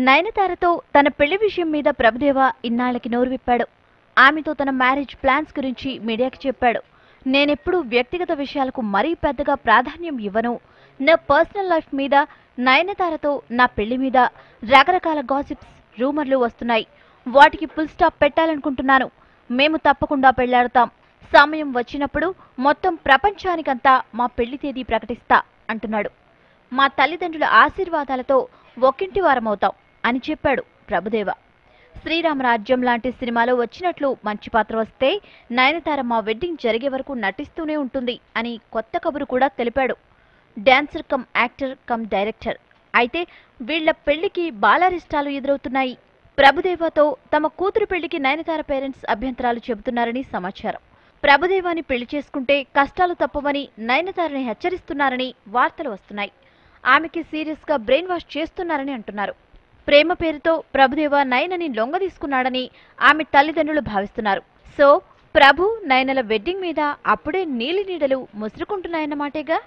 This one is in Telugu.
నయనతారతో తన పెళ్లి విషయం మీద ప్రభుదేవ ఇన్నాళ్లకి నోరు విప్పాడు. ఆమెతో తన మ్యారేజ్ ప్లాన్స్ గురించి మీడియాకి చెప్పాడు. నేనెప్పుడూ వ్యక్తిగత విషయాలకు మరీ పెద్దగా ప్రాధాన్యం ఇవ్వను. నా పర్సనల్ లైఫ్ మీద, నయనతారతో నా పెళ్లి మీద రకరకాల గాసిప్స్, రూమర్లు వస్తున్నాయి. వాటికి ఫుల్ స్టాప్ పెట్టాలనుకుంటున్నాను. మేము తప్పకుండా పెళ్లాడతాం. సమయం వచ్చినప్పుడు మొత్తం ప్రపంచానికంతా మా పెళ్లి తేదీ ప్రకటిస్తా అంటున్నాడు. మా తల్లిదండ్రుల ఆశీర్వాదాలతో ఒకింటి వారమవుతాం అని చెప్పాడు ప్రభుదేవ. శ్రీరామరాజ్యం లాంటి సినిమాలో వచ్చినట్లు మంచి పాత్ర వస్తే నయనతార మా వెడ్డింగ్ జరిగే వరకు నటిస్తూనే ఉంటుంది అని కొత్త కబురు కూడా తెలిపాడు. Dancer come actor come director. అయితే వీళ్ల పెళ్లికి బాలారిష్టాలు ఎదురవుతున్నాయి. ప్రభుదేవతో తమ కూతురు పెళ్లికి నయనతార పేరెంట్స్ అభ్యంతరాలు చెబుతున్నారని సమాచారం. ప్రభుదేవాని పెళ్లి చేసుకుంటే కష్టాలు తప్పవని నయనతారని హెచ్చరిస్తున్నారని వార్తలు వస్తున్నాయి. ఆమెకి సీరియస్ గా బ్రెయిన్ వాష్ చేస్తున్నారని అంటున్నారు. ప్రేమ పేరుతో ప్రభుదేవ నయనని లొంగదీసుకున్నాడని ఆమె తల్లిదండ్రులు భావిస్తున్నారు. సో ప్రభు నయనల వెడ్డింగ్ మీద అప్పుడే నీలి నీడలు ముసురుకుంటున్నాయన్నమాటేగా.